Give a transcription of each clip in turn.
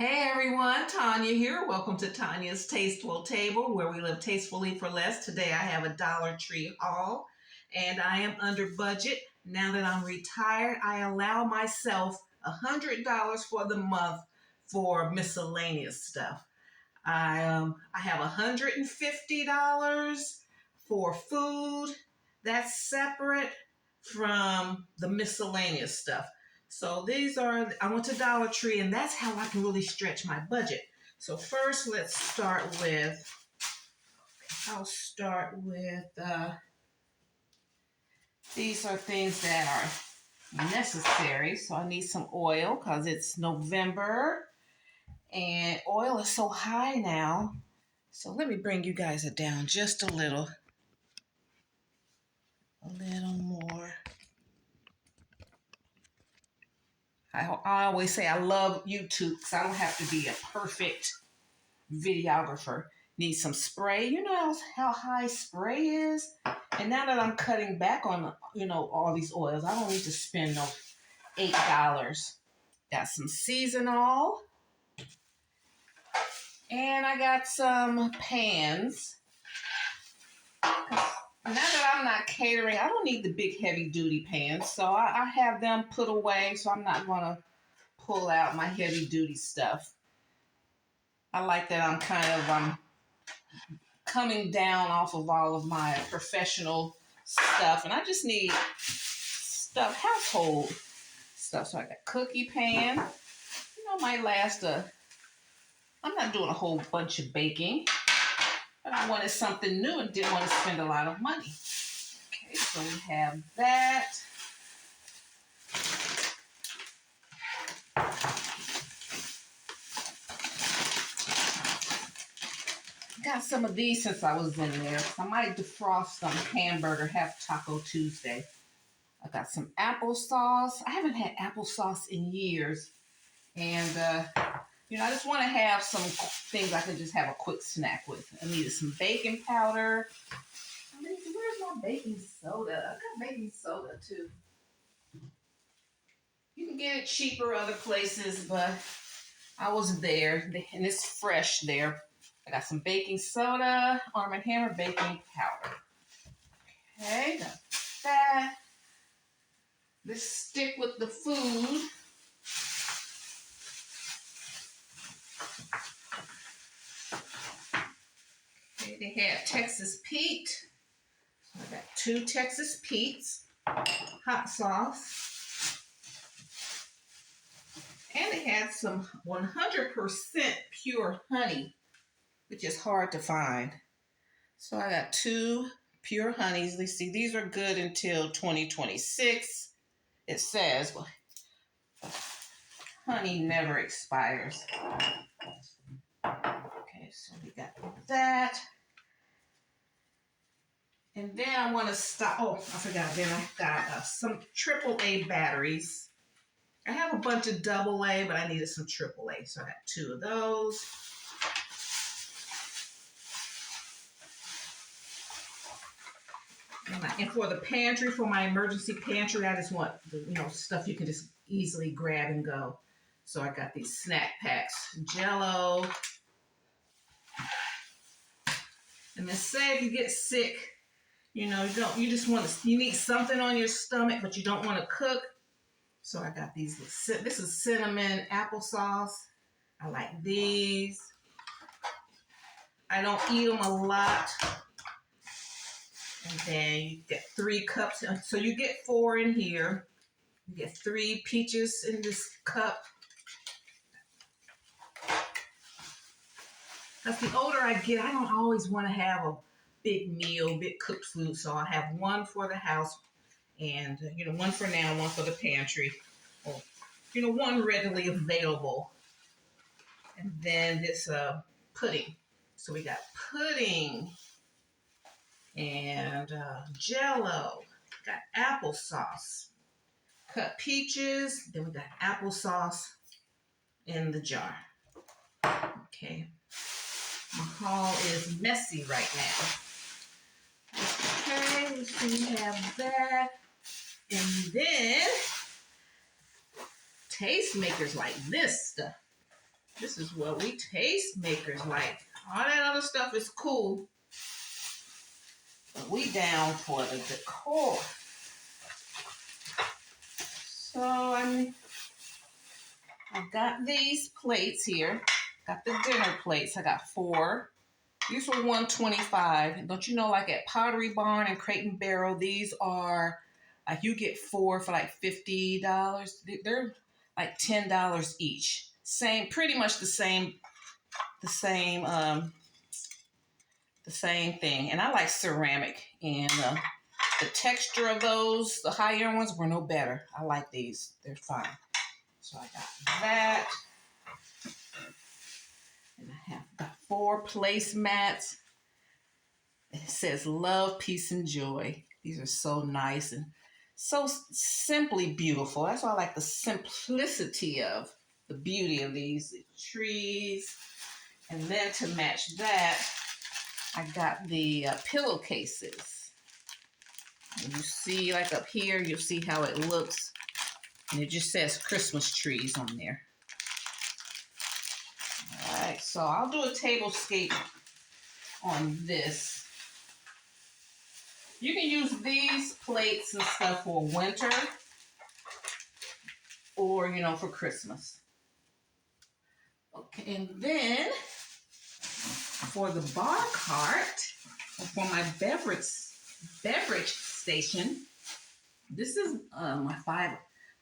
Hey everyone, Tanya here. Welcome to Tanya's Tasteful Table, where we live tastefully for less. Today I have a Dollar Tree haul, and I am under budget. Now that I'm retired, I allow myself $100 for the month for miscellaneous stuff. I have $150 for food. That's separate from the miscellaneous stuff. So I went to Dollar Tree, and that's how I can really stretch my budget. So first, I'll start with, these are things that are necessary. So I need some oil because it's November and oil is so high now. So let me bring you guys it down just a little more. I always say I love YouTube because I don't have to be a perfect videographer. Need some spray. You know how high spray is? And now that I'm cutting back on, all these oils, I don't need to spend no $8. Got some seasonal. And I got some pans. Now that I'm not catering, I don't need the big heavy duty pans. So I have them put away, so I'm not going to pull out my heavy duty stuff. I like that I'm coming down off of all of my professional stuff, and I just need stuff, household stuff. So I got cookie pan. Might last I'm not doing a whole bunch of baking, but I wanted something new and didn't want to spend a lot of money. Okay, so we have that. Got some of these since I was in there. I might defrost some hamburger, have Taco Tuesday. I got some applesauce. I haven't had applesauce in years. And, I just want to have some things I can just have a quick snack with. I needed some baking powder. Where's my baking soda? I got baking soda too. You can get it cheaper other places, but I was there, and it's fresh there. I got some baking soda, Arm & Hammer baking powder. Okay, got that. Let's stick with the food. Okay, they had Texas Pete. I got 2 Texas Petes, hot sauce. And they had some 100% pure honey, which is hard to find. So I got 2 pure honeys. Let's see, these are good until 2026. It says, well, honey never expires. Okay, so we got that. And then I want to stop. Oh, I forgot. Then I got some AAA batteries. I have a bunch of AA, but I needed some AAA, so I got 2 of those. And for the pantry, for my emergency pantry, I just want stuff you can just easily grab and go. So I got these snack packs, Jello. And then say if you get sick, you need something on your stomach, but you don't want to cook. So I got these. This is cinnamon applesauce. I like these. I don't eat them a lot. And then you get 3 cups. So you get 4 in here. You get 3 peaches in this cup. Because the older I get, I don't always want to have a big meal, big cooked food. So I'll have 1 for the house and, 1 for now, 1 for the pantry. Or, 1 readily available. And then this pudding. So we got pudding and Jello. Got applesauce. Cut peaches. Then we got applesauce in the jar. Okay. My haul is messy right now. Okay, so we have that. And then tastemakers like this stuff. This is what we tastemakers like. All that other stuff is cool, but we down for the decor. So I've got these plates here. Got the dinner plates. I got 4. These were $125. Don't you know, like at Pottery Barn and Crate and Barrel, these are like you get 4 for like $50. They're like $10 each. Same, pretty much the same thing. And I like ceramic, and the texture of those, the higher ones, were no better. I like these. They're fine. So I got that. And I have got 4 placemats. It says love, peace, and joy. These are so nice and so simply beautiful. That's why I like the simplicity of the beauty of these trees. And then to match that, I got the pillowcases. And you see, like up here, you'll see how it looks. And it just says Christmas trees on there. All right, so I'll do a tablescape on this. You can use these plates and stuff for winter or, you know, for Christmas. Okay, and then for the bar cart, for my beverage station, this is my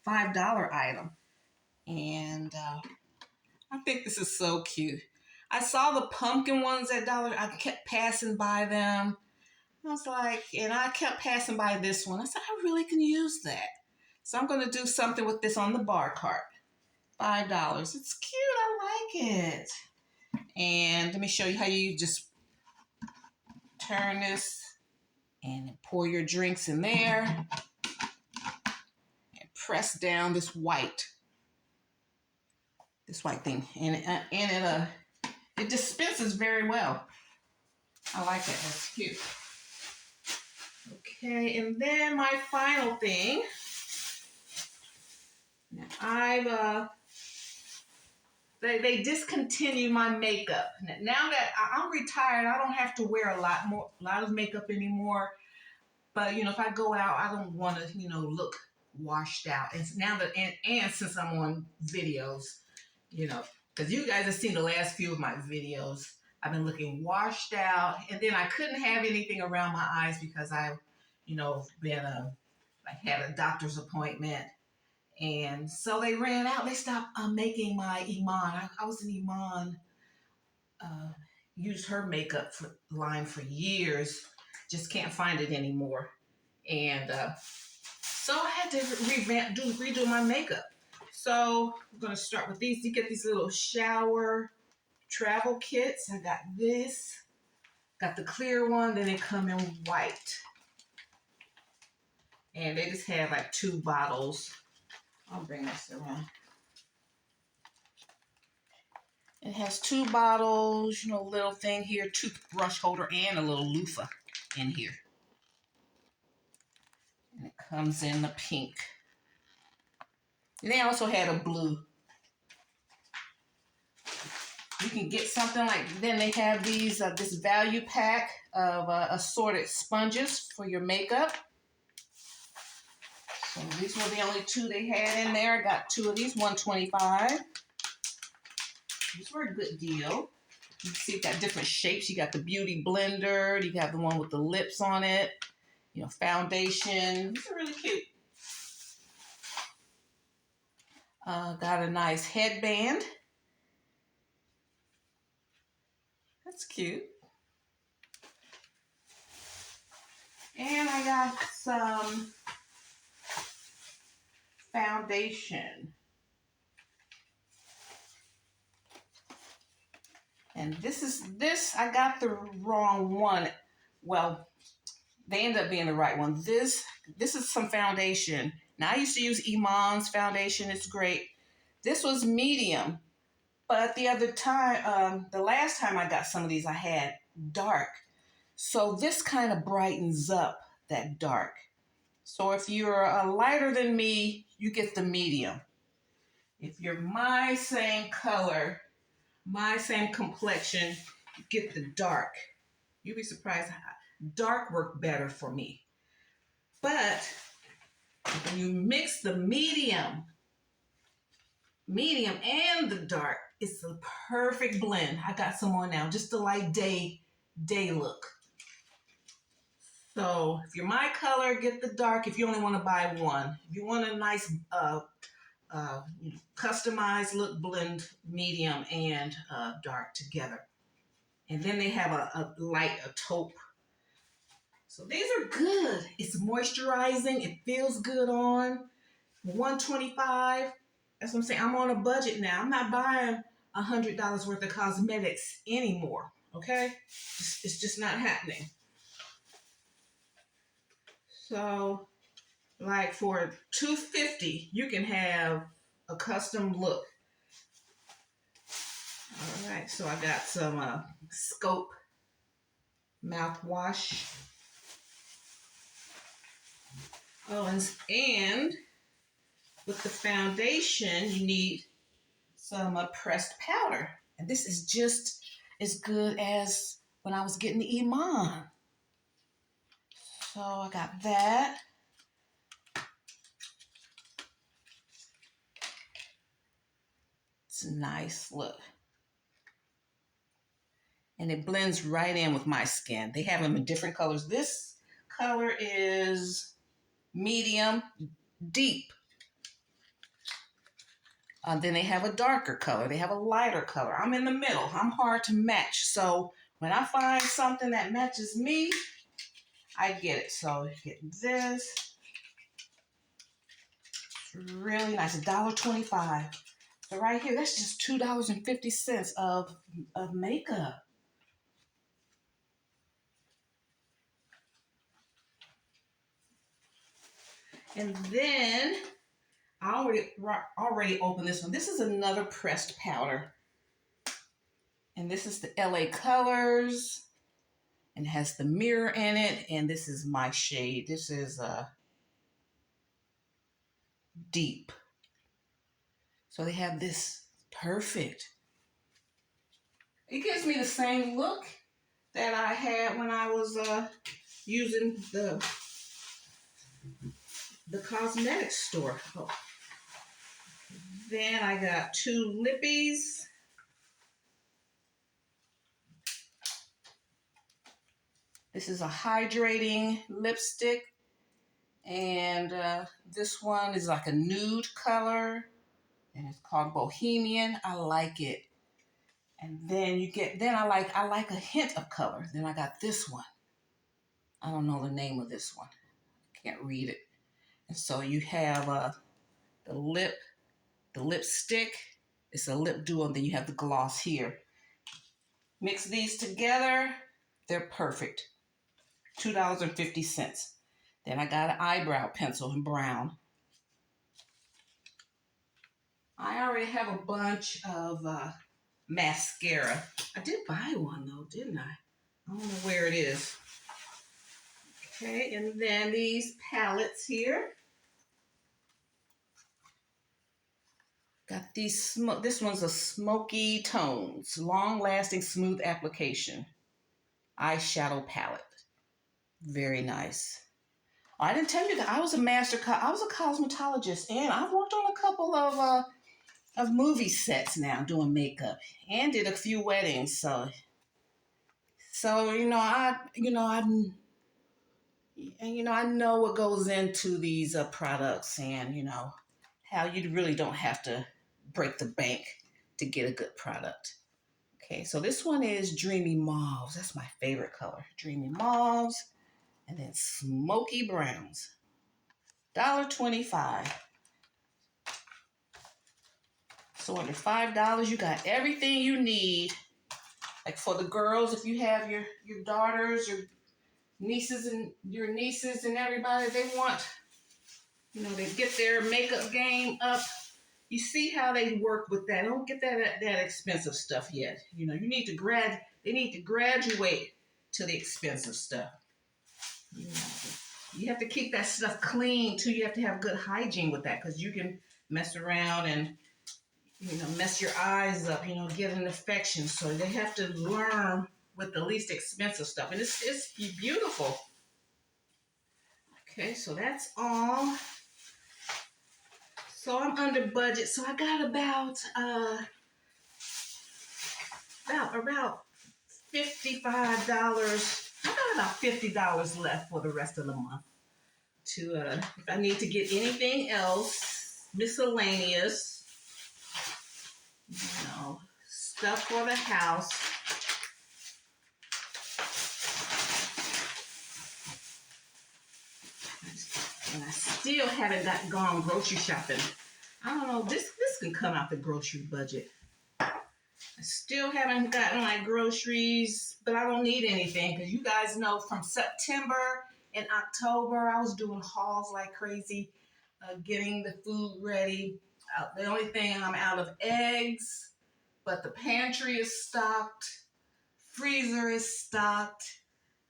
$5 item. And I think this is so cute. I saw the pumpkin ones at Dollar. I kept passing by them. I was like, and I kept passing by this one. I said, I really can use that. So I'm going to do something with this on the bar cart. $5. It's cute. I like it. And let me show you how you just turn this and pour your drinks in there. And press down this white thing. And it dispenses very well. I like it. That's cute. Okay, and then my final thing. Now they discontinued my makeup. Now that I'm retired, I don't have to wear a lot of makeup anymore. But you know, if I go out, I don't want to, you know, look washed out. And now that and since I'm on videos, you know, because you guys have seen the last few of my videos, I've been looking washed out, and then I couldn't have anything around my eyes because I've, you know, I had a doctor's appointment, and so they ran out. They stopped making my Iman. I was an Iman. Used her makeup line for years. Just can't find it anymore, and so I had to redo my makeup. So I'm gonna start with these. You get these little shower travel kits. I got this. Got the clear one. Then they come in white. And they just have like 2 bottles. I'll bring this around. It has 2 bottles, you know, little thing here, toothbrush holder, and a little loofah in here. And it comes in the pink. And they also had a blue. You can get something like, then they have these, this value pack of assorted sponges for your makeup. So these were the only 2 they had in there. I got 2 of these, $125. These were a good deal. You see, it's got different shapes. You got the beauty blender. You got the one with the lips on it. You know, foundation. These are really cute. Got a nice headband. That's cute. And I got some foundation. And this, I got the wrong one. Well, they ended up being the right one. This is some foundation. Now, I used to use Iman's foundation. It's great. This was medium. But the other time, the last time I got some of these, I had dark. So this kind of brightens up that dark. So if you're lighter than me, you get the medium. If you're my same color, my same complexion, get the dark. You'd be surprised how dark worked better for me. But when you mix the medium and the dark, it's a perfect blend. I got some on now, just a light day look. So if you're my color, get the dark if you only want to buy one. If you want a nice customized look, blend medium and dark together. And then they have a taupe. So these are good. It's moisturizing. It feels good on. $125. That's what I'm saying. I'm on a budget now. I'm not buying $100 worth of cosmetics anymore. Okay? It's just not happening. So, like for $250, you can have a custom look. All right, so I got some Scope mouthwash. Oh, and with the foundation, you need some pressed powder. And this is just as good as when I was getting the Iman. So I got that. It's a nice look. And it blends right in with my skin. They have them in different colors. This color is medium, deep. Then they have a darker color. They have a lighter color. I'm in the middle. I'm hard to match. So when I find something that matches me, I get it. So get this. It's really nice. $1.25. So right here, that's just $2.50 of makeup. And then I already opened this one. This is another pressed powder. And this is the LA Colors. And it has the mirror in it. And this is my shade. This is deep. So they have this perfect. It gives me the same look that I had when I was using the cosmetics store. Oh. Then I got 2 lippies. This is a hydrating lipstick. And this one is like a nude color. And it's called Bohemian. I like it. And then I like a hint of color. Then I got this one. I don't know the name of this one. I can't read it. And so you have the lipstick. It's a lip duo, and then you have the gloss here. Mix these together. They're perfect. $2.50. Then I got an eyebrow pencil in brown. I already have a bunch of mascara. I did buy one though, didn't I? I don't know where it is. Okay, and then these palettes here. Got these, this one's a smoky tones, long-lasting smooth application. Eyeshadow palette. Very nice. I didn't tell you that I was a cosmetologist, and I've worked on a couple of movie sets now doing makeup, and did a few weddings. So I know what goes into these products, and how you really don't have to break the bank to get a good product. Okay, so this one is Dreamy Mauves. That's my favorite color. Dreamy Mauves. And then Smoky Browns. $1.25. So under $5, you got everything you need. Like for the girls, if you have your daughters, your nieces and everybody, they want, they get their makeup game up. You see how they work with that. Don't get that expensive stuff yet. You need to they need to graduate to the expensive stuff. You have to keep that stuff clean too. You have to have good hygiene with that, because you can mess around and mess your eyes up, get an infection. So they have to learn with the least expensive stuff. And it's beautiful. Okay, so that's all. So I'm under budget. So I got about $55. I got about $50 left for the rest of the month. To if I need to get anything else, miscellaneous, stuff for the house. And I still haven't gone grocery shopping. I don't know, this can come out the grocery budget. I still haven't gotten like groceries, but I don't need anything because you guys know from September and October, I was doing hauls like crazy, getting the food ready. The only thing I'm out of eggs, but the pantry is stocked, freezer is stocked,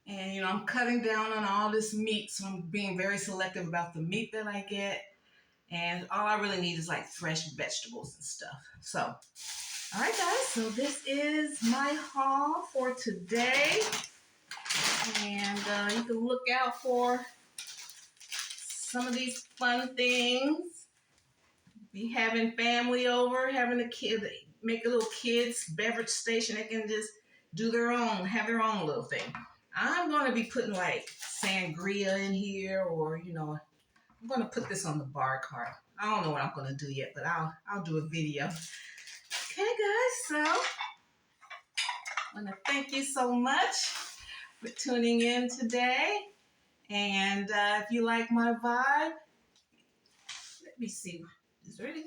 and I'm cutting down on all this meat, so I'm being very selective about the meat that I get. And all I really need is like fresh vegetables and stuff. So, all right, guys. So this is my haul for today, and you can look out for some of these fun things. Be having family over, having a kid, make a little kids beverage station. They can just have their own little thing. I'm going to be putting like sangria in here, or I'm going to put this on the bar cart. I don't know what I'm going to do yet, but I'll do a video. Okay, guys, so I want to thank you so much for tuning in today. And if you like my vibe, let me see. Is there anything?